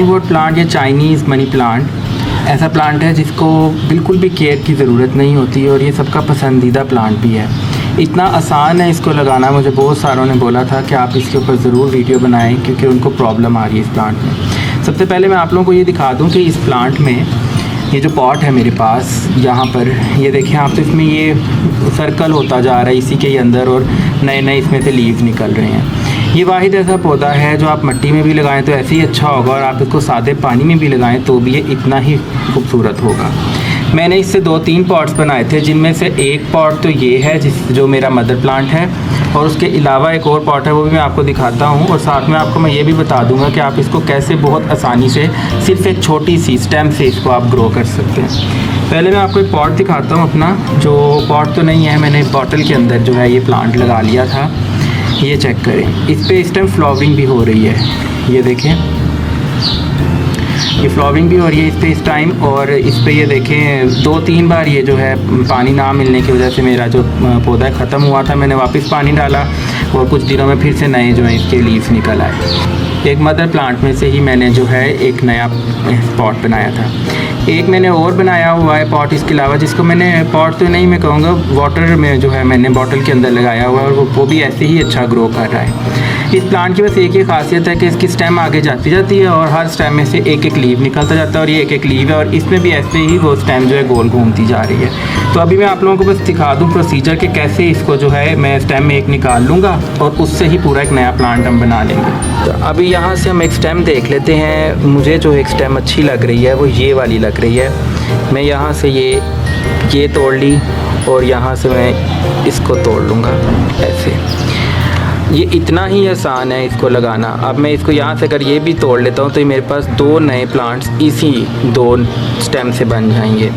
Would plant या Chinese money plant ऐसा plant है जिसको बिल्कुल भी केयर की ज़रूरत नहीं होती और ये सबका पसंदीदा प्लांट भी है। इतना आसान है इसको लगाना। मुझे बहुत सारों ने बोला था कि आप इसके ऊपर ज़रूर वीडियो बनाएं क्योंकि उनको प्रॉब्लम आ रही है इस प्लांट में। सबसे पहले मैं आप लोगों को ये दिखा दूं कि इस प्लांट में ये जो पॉट है मेरे पास यहाँ पर, ये देखें आप, तो इसमें ये सर्कल होता जा रहा है इसी के अंदर और नए नए इसमें से लीव्स निकल रहे हैं। ये वाहिद ऐसा पौधा है जो आप मिट्टी में भी लगाएं तो ऐसे ही अच्छा होगा और आप इसको सादे पानी में भी लगाएं तो भी ये इतना ही खूबसूरत होगा। मैंने इससे 2-3 पॉट्स बनाए थे, जिनमें से एक पॉट तो ये है जो मेरा मदर प्लांट है, और उसके अलावा एक और पॉट है वो भी मैं आपको दिखाता हूँ। और साथ में आपको मैं ये भी बता दूँगा कि आप इसको कैसे बहुत आसानी से सिर्फ एक छोटी सी स्टेम से इसको आप ग्रो कर सकते हैं। पहले मैं आपको एक पॉट दिखाता हूँ अपना, जो पॉट तो नहीं है, मैंने बॉटल के अंदर जो है ये प्लांट लगा लिया था। ये चेक करें, इस पर इस टाइम फ्लावरिंग भी हो रही है। ये देखें, ये फ्लावरिंग भी हो रही है इस पर इस टाइम। और इस पर ये देखें 2-3 बार ये जो है पानी ना मिलने की वजह से मेरा जो पौधा ख़त्म हुआ था, मैंने वापस पानी डाला और कुछ दिनों में फिर से नए जो हैं इसके लीव्स निकल आए। एक मदर प्लांट में से ही मैंने जो है एक नया पॉट बनाया था। एक मैंने और बनाया हुआ है पॉट इसके अलावा, जिसको मैंने पॉट तो नहीं मैं कहूँगा, वाटर में जो है मैंने बॉटल के अंदर लगाया हुआ है और वो भी ऐसे ही अच्छा ग्रो कर रहा है। इस प्लांट की बस एक ही खासियत है कि इसकी स्टेम आगे जाती है और हर स्टेम में से एक एक लीव निकलता जाता है और ये एक एक लीव है और इसमें भी ऐसे ही वो स्टेम जो है गोल घूमती जा रही है। तो अभी मैं आप लोगों को बस दिखा दूँ प्रोसीजर कि कैसे इसको जो है मैं स्टेम में एक निकाल लूँगा और उससे ही पूरा एक नया प्लांट हम बना लेंगे। तो अभी यहाँ से हम एक स्टेम देख लेते हैं। मुझे जो एक स्टेम अच्छी लग रही है वो ये वाली लग रही है। मैं यहाँ से ये तोड़ ली और यहाँ से मैं इसको तोड़ लूँगा ऐसे। ये इतना ही आसान है इसको लगाना। अब मैं इसको यहाँ से अगर ये भी तोड़ लेता हूँ तो मेरे पास 2 नए प्लांट्स इसी 2 स्टेम से बन जाएंगे।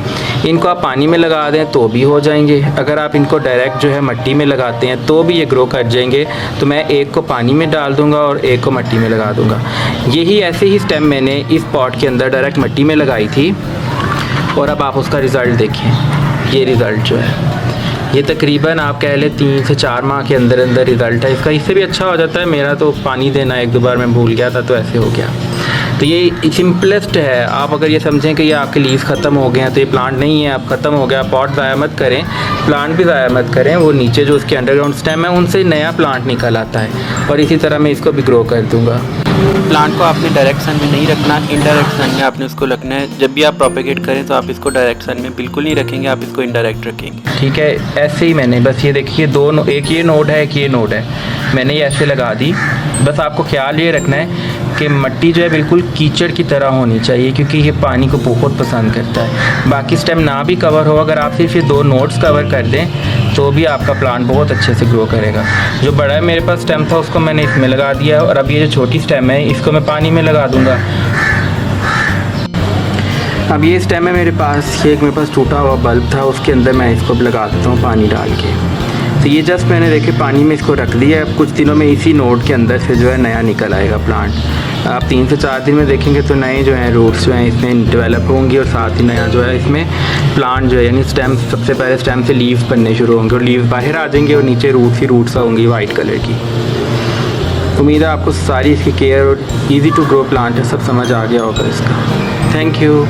इनको आप पानी में लगा दें तो भी हो जाएंगे। अगर आप इनको डायरेक्ट जो है मिट्टी में लगाते हैं तो भी ये ग्रो कर जाएंगे। तो मैं एक को पानी में डाल दूँगा और एक को मिट्टी में लगा दूँगा। यही ऐसे ही स्टेम मैंने इस पॉट के अंदर डायरेक्ट मिट्टी में लगाई थी और अब आप उसका रिज़ल्ट देखिए। ये रिज़ल्ट जो है ये तकरीबन आप कह लें 3 से 4 माह के अंदर रिज़ल्ट है इसका। इससे भी अच्छा हो जाता है। मेरा तो पानी देना 1-2 बार मैं भूल गया था तो ऐसे हो गया। तो ये सिंपलेस्ट है। आप अगर ये समझें कि ये आपके लीव्स ख़त्म हो गए हैं तो ये प्लांट नहीं है, आप ख़त्म हो गया। पॉट ज़ाया मत करें, प्लांट भी ज़ाया मत करें। वो नीचे जो उसके अंडरग्राउंड स्टेम है उनसे नया प्लांट निकल आता है और इसी तरह मैं इसको भी ग्रो कर दूँगा। प्लांट को आपने डायरेक्ट सन में नहीं रखना, इनडायरेक्ट सन में आपने उसको रखना है। जब भी आप प्रोपेगेट करें तो आप इसको डायरेक्ट सन में बिल्कुल नहीं रखेंगे, आप इसको इनडायरेक्ट रखेंगे। ठीक है, ऐसे ही मैंने बस ये देखिए 2 एक ये नोड है, एक ये नोड है, मैंने ये ऐसे लगा दी। बस आपको ख्याल ये रखना है कि मिट्टी जो है बिल्कुल कीचड़ की तरह होनी चाहिए क्योंकि ये पानी को बहुत पसंद करता है। बाकी स्टेम ना भी कवर हो, अगर आप सिर्फ ये 2 नोड्स कवर कर दें तो भी आपका प्लांट बहुत अच्छे से ग्रो करेगा। जो बड़ा है मेरे पास स्टेम था उसको मैंने इसमें लगा दिया और अब ये जो छोटी स्टेम है इसको मैं पानी में लगा दूंगा। अब ये स्टेम है मेरे पास, ये एक मेरे पास टूटा हुआ बल्ब था, उसके अंदर मैं इसको लगा देता हूँ पानी डाल के। तो ये जस्ट मैंने देखे पानी में इसको रख दिया है। अब कुछ दिनों में इसी नोड के अंदर से जो है नया निकल आएगा प्लांट। आप 3 से 4 दिन में देखेंगे तो नए जो हैं रूट्स जो हैं इसमें डेवलप होंगी और साथ ही नया जो है इसमें प्लांट जो है यानी स्टेम, सबसे पहले स्टेम से लीव्स बनने शुरू होंगे और लीव्स बाहर आ जाएंगे और नीचे रूट्स ही रूट्स होंगी वाइट कलर की। उम्मीद है आपको सारी इसकी केयर और ईजी टू ग्रो प्लांट है सब समझ आ गया होगा इसका। Thank you.